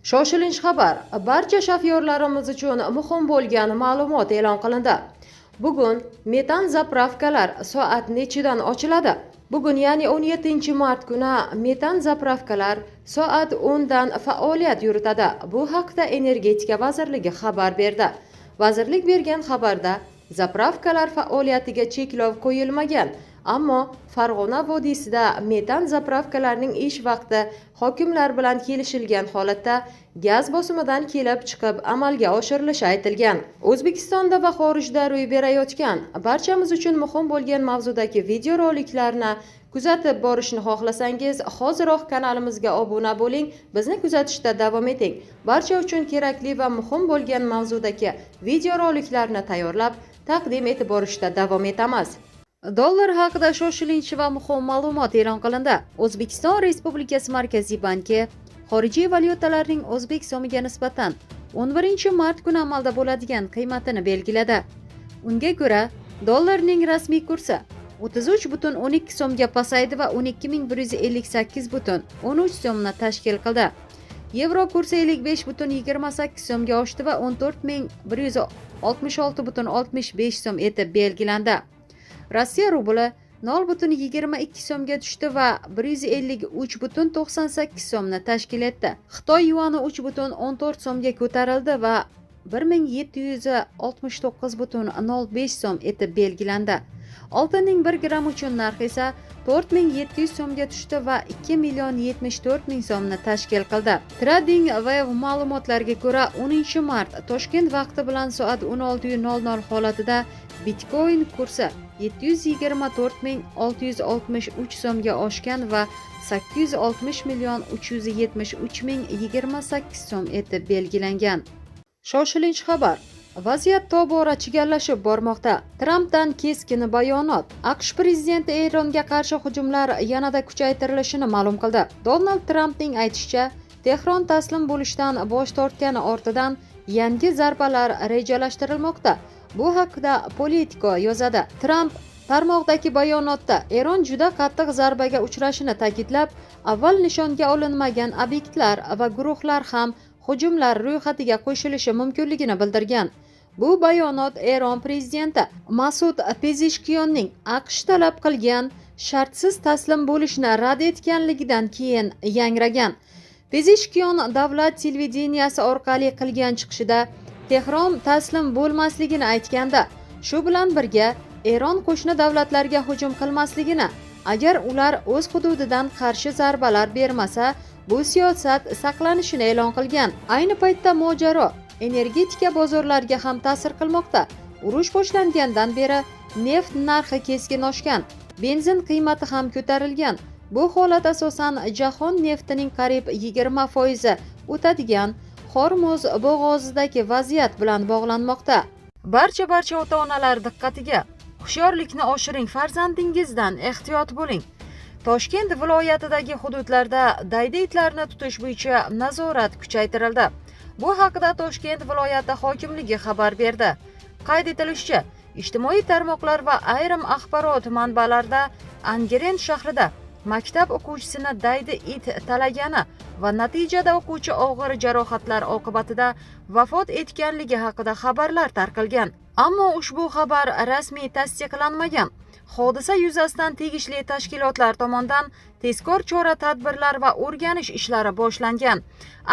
Shoshilinch xabar. Barcha shofyorlarimiz uchun muhim bo'lgan ma'lumot e'lon qilindi. Bugun metan zapravkalar soat nechidan ochiladi? Bugun ya'ni 17-mart kuni metan zapravkalar soat 10 dan faoliyat yuritadi. Bu haqda Energetika vazirligi xabar berdi. Vazirlik bergan xabarda zapravkalar faoliyatiga cheklov qo'yilmagan. Ammo Farg'ona vodiysida metan zapravkalarining ish vaqti hokimlar bilan kelishilgan holatda gaz bosimidan kelib chiqib amalga oshirilishi aytilgan. O'zbekistonda va xorijda ro'y berayotgan barchamiz uchun muhim bo'lgan mavzudagi videoroliklarni kuzatib borishni xohlasangiz, hoziroq kanalimizga obuna bo'ling, bizni kuzatishda davom eting. Barcha uchun kerakli va muhim bo'lgan mavzudagi videoroliklarni tayyorlab taqdim etib borishda davom etamiz. Dollar haqida shoshilinch va muhim ma'lumot e'lon qilindi. O'zbekiston Respublikasi Markaziy banki xorijiy valyutalarning o'zbek so'miga nisbatan 11-mart kuni amalda bo'ladigan qiymatini belgiladi. Unga ko'ra, dollarning rasmiy kursi 33,12 so'mga pasaydi va 12.158,13 so'mni tashkil qildi. Yevro kursi 55,28 so'mga oshdi va 14.166,65 so'm etib belgilandi. Rossiya rubli 0,22 so'mga tushdi va 153,98 so'mni tashkil etdi. Xitoy yuani 3,14 so'mga ko'tarildi va 1769,05 so'm etib belgilandi. Oltinning 1 gramm uchun narxi esa 4700 so'mga tushdi va 2,74 so'mni tashkil qildi. Trading Wave ma'lumotlariga ko'ra 10-mart Toshkent vaqti bilan soat 16:00 holatida Bitcoin kursi 724.663 so'mga oshgan va 860.373.028 so'm etib belgilangan. Shoshilinch xabar. Vaziyat tobora chigallashib bormoqda. Trampdan keskin bayonot. AQSh prezidenti Eronga qarshi hujumlar yanada kuchaytirilishini ma'lum qildi. Donald Trampning aytishicha, Tehron taslim bo'lishdan bosh tortgani ortidan yangi zarbalar rejalashtirilmoqda. Bu haqda Politico yozadi. Tramp tarmoqdagi bayonotda Eron juda qattiq zarbaga uchrashini ta'kidlab, avval nishonga olinmagan obyektlar va guruhlar ham hujumlar ro'yxatiga qo'shilishi mumkinligini bildirgan. Bu bayonot Eron prezidenti Masud Pezeshkionning AQSh talab qilgan shartsiz taslim bo'lishni rad etganligidan keyin yangragan. Pezeshkion davlat televideniyasi orqali qilgan chiqishida Tehron taslim bo'lmasligini aytganda, shu bilan birga Eron qo'shni davlatlarga hujum qilmasligini, agar ular o'z hududidan qarshi zarbalar bermasa, bu siyosat saqlanishini e'lon qilgan. Ayni paytda mojaro energetika bozorlariga ham ta'sir qilmoqda. Urush boshlangandan beri neft narxi keskin oshgan, benzin qiymati ham ko'tarilgan. Bu holat asosan jahon neftining qariyb 20% o'tadigan Hormuz bo'g'ozidagi vaziyat bilan bog'lanmoqda. Barcha ota-onalar diqqatiga. Hushyorlikni oshiring, farzandingizdan ehtiyot bo'ling. Toshkent viloyatidagi hududlarda daydi itlarni tutish bo'yicha nazorat kuchaytirildi. Bu haqida Toshkent viloyati hokimligi xabar berdi. Qayd etilishicha, ijtimoiy tarmoqlar va ayrim axborot manbalarida Angren shahrida maktab o'quvchisini daydi it talagani va natijada o'quvchi og'ir jarohatlar oqibatida vafot etganligi haqida xabarlar tarqalgan. Ammo ushbu xabar rasmiy tasdiqlanmagan. Hodisa yuzasidan tegishli tashkilotlar tomonidan tezkor chora-tadbirlar va o'rganish ishlari boshlangan.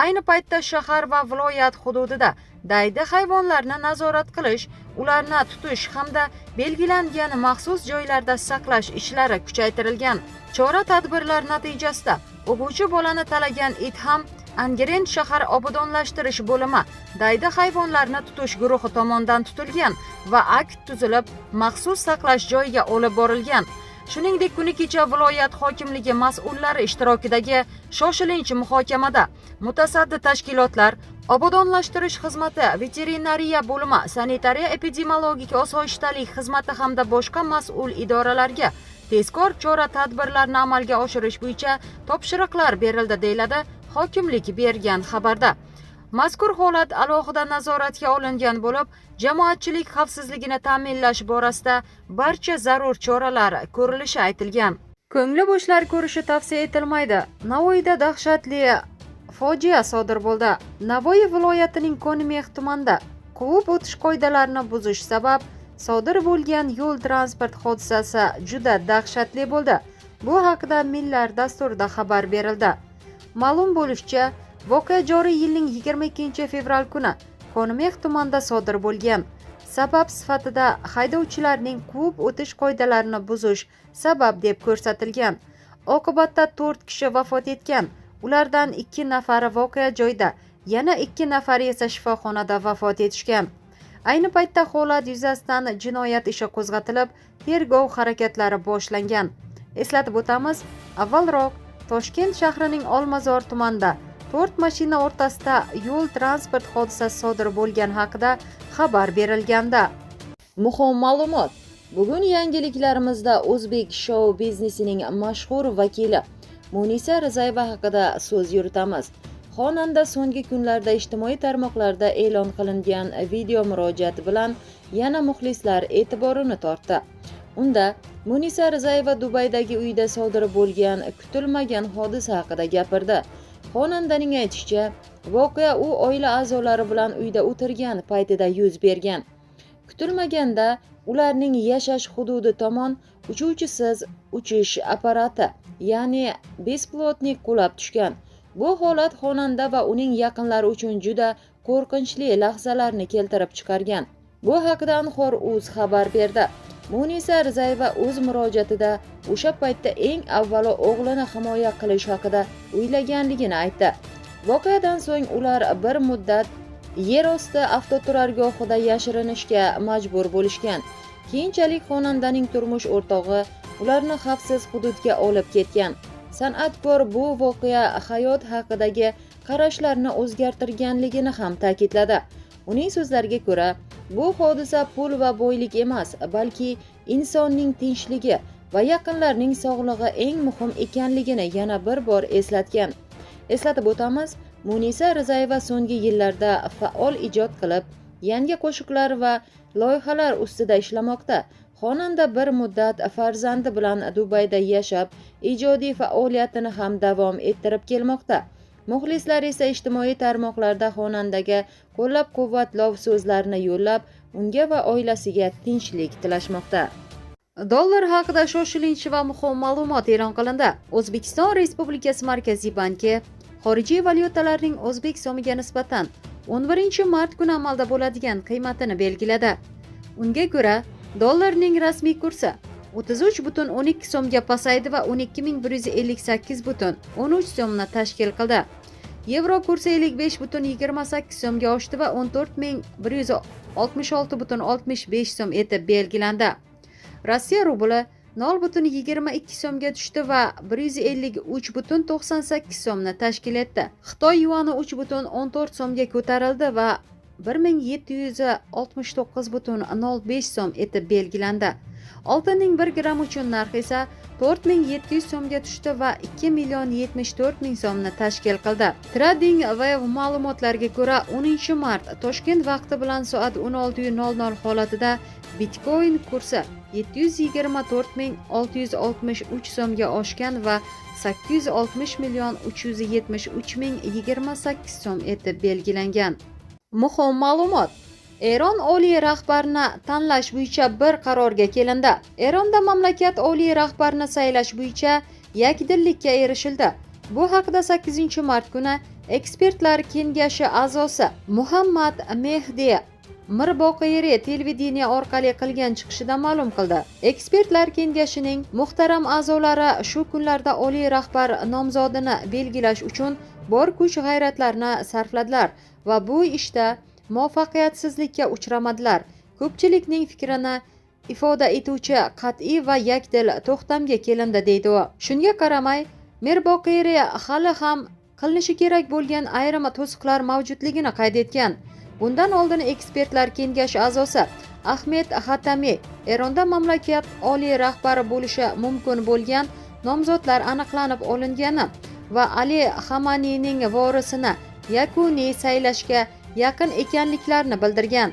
Ayni paytda shahar va viloyat hududida daydi hayvonlarni nazorat qilish, ularni tutish hamda belgilangan maxsus joylarda saqlash ishlari kuchaytirilgan. Chora-tadbirlar natijasida o'quvchi bolani talagan it ham Angren shahar obodonlashtirish bo'limi daydi hayvonlarni tutish guruhi tomonidan tutilgan va akt tuzilib, maxsus saqlash joyiga olib borilgan. Shuningdek, kuni kecha viloyat hokimligi mas'ullari ishtirokidagi shoshilinch muhokamada mutasaddi tashkilotlar, obodonlashtirish xizmati, veterinariya bo'limi, sanitariya-epidemiologik osoyishtalik xizmati hamda boshqa mas'ul idoralarga tezkor chora-tadbirlarni amalga oshirish bo'yicha topshiriqlar berildi, deyiladi hokimlik bergan xabarda. Mazkur holat alohida nazoratga olingan bo'lib, jamoatchilik xavfsizligini ta'minlash borasida barcha zarur choralar ko'rilishi aytilgan. Ko'ngli bo'shlar ko'rishi tavsiya etilmaydi. Navoiyda dahshatli Fojia sodir bo'ldi. Navoiy viloyatining Ko'nmex tumanida quvib o'tish qoidalarini buzish sabab sodir bo'lgan yo'l transport hodisasi juda dahshatli bo'ldi. Bu haqida Millar dasturida xabar berildi. Ma'lum bo'lishicha, voqea joriy yilning 22-fevral kuni Ko'nmex tumanida sodir bo'lgan. Sabab sifatida haydovchilarning quvib o'tish qoidalarini buzish sabab deb ko'rsatilgan. Oqibatda 4 kishi vafot etgan. Ulardan 2 nafari voqea joyida, yana 2 nafari esa shifoxonada vafot etishgan. Ayni paytda holat yuzasidan jinoyat ishi qo'zg'atilib, tergov harakatlari boshlangan. Eslatib o'tamiz, avvalroq Toshkent shahrining Olmazor tumanida 4 mashina o'rtasida yo'l transport hodisasi sodir bo'lgani haqida xabar berilganda. Muhim ma'lumot. Bugun yangiliklarimizda o'zbek shou biznesining mashhur vakili Munisa Rizayeva haqida so'z yuritamiz. Xonanda so'nggi kunlarda ijtimoiy tarmoqlarda e'lon qilingan video murojaati bilan yana muxlislar e'tiborini tortdi. Unda Munisa Rizayeva Dubaydagi uyida sodir bo'lgan kutilmagan hodisa haqida gapirdi. Xonandaning aytishicha, voqea u oila a'zolari bilan uyda o'tirgan paytida yuz bergan. Kutilmaganda ularning yashash hududi tomon uchuvchisiz uchish apparati, ya'ni bespilotnik qulab tushgan. Bu holat xonanda va uning yaqinlari uchun juda qo'rqinchli lahzalarni keltirib chiqargan. Bu haqida Anhor.uz xabar berdi. Munisa Rizayeva o'z murojaatida o'sha paytda eng avvalo o'g'lini himoya qilish haqida o'ylaganligini aytdi. Voqeadan so'ng ular bir muddat yer osti avtoturargohida yashirinishga majbur bo'lishgan. Keyinchalik xonandaning turmush o'rtog'i ularni xavfsiz hududga olib ketgan. San'atkor bu voqea hayot haqidagi qarashlarni o'zgartirganligini ham ta'kidladi. Uning so'zlariga ko'ra, bu hodisa pul va boylik emas, balki insonning tinchligi va yaqinlarning sog'lig'i eng muhim ekanligini yana bir bor eslatgan. Eslatib o'tamiz, Munisa Rizayeva so'nggi yillarda faol ijod qilib, yangi qo'shiqlar va loyihalar ustida ishlamoqda. Xonanda bir muddat farzandi bilan Dubayda yashab, ijodiy faoliyatini ham davom ettirib kelmoqda. Muxlislar esa ijtimoiy tarmoqlarda xonandaga qo'llab-quvvatlov so'zlarini yo'llab, unga va oilasiga tinchlik tilashmoqda. Dollar haqida shoshilinch va muhim ma'lumot e'lon qilindi. O'zbekiston Respublikasi Markaziy banki xorijiy valyutalarning o'zbek so'miga nisbatan 11-mart kuni amalda bo'ladigan qiymatini belgiladi. Unga ko'ra, dollarning rasmiy kursi 33,12 so'mga pasaydi va 12.158,13 so'mni tashkil qildi. Yevro kursi 55,28 so'mga oshdi va 14.166,65 so'm etib belgilandi. Rossiya rubli 0,22 so'mga tushdi va 153,98 so'mni tashkil etdi. Xitoy yuani 3,14 so'mga ko'tarildi va 1769,05 so'm etib belgilandi. Oltinning 1 gramm uchun narxi esa 4700 so'mga tushdi va 2,74 so'mni tashkil qildi. Trading Wave ma'lumotlariga ko'ra 10-mart Toshkent vaqti bilan soat 16:00 holatida Bitcoin kursi 724,663 so'mga oshgan va 860,373,028 so'm etib belgilangan. Muhim ma'lumot. Eron oliy rahbarini tanlash bo'yicha bir qarorga kelindi. Eronda mamlakat oliy rahbarini saylash bo'yicha yakdillikka erishildi. Bu haqida 8-mart kuni ekspertlar kengashi a'zosi Muhammad Mehdi Mirboqiyri televideniya orqali qilgan chiqishida ma'lum qildi. Ekspertlar kengashining muhtaram a'zolari shu kunlarda oliy rahbar nomzodini belgilash uchun bor kuch-g'ayratlarni sarfladilar va bu ishda muvaffaqiyatsizlikka uchramadilar. Ko'pchilikning fikrini ifoda etuvchi qat'iy va yakdil to'xtamga kelindi, deydi u. Shunga qaramay, Mirboqiyri hali ham qilinishi kerak bo'lgan ayrim to'siqlar mavjudligini qayd etgan. Bundan oldin ekspertlar kengashi a'zosi Ahmed Xatami Eronda mamlakat oliy rahbari bo'lishi mumkin bo'lgan nomzodlar aniqlanib olingani va Ali Xamaniyning vorisini yakuniy saylashga yaqin ekanliklarini bildirgan.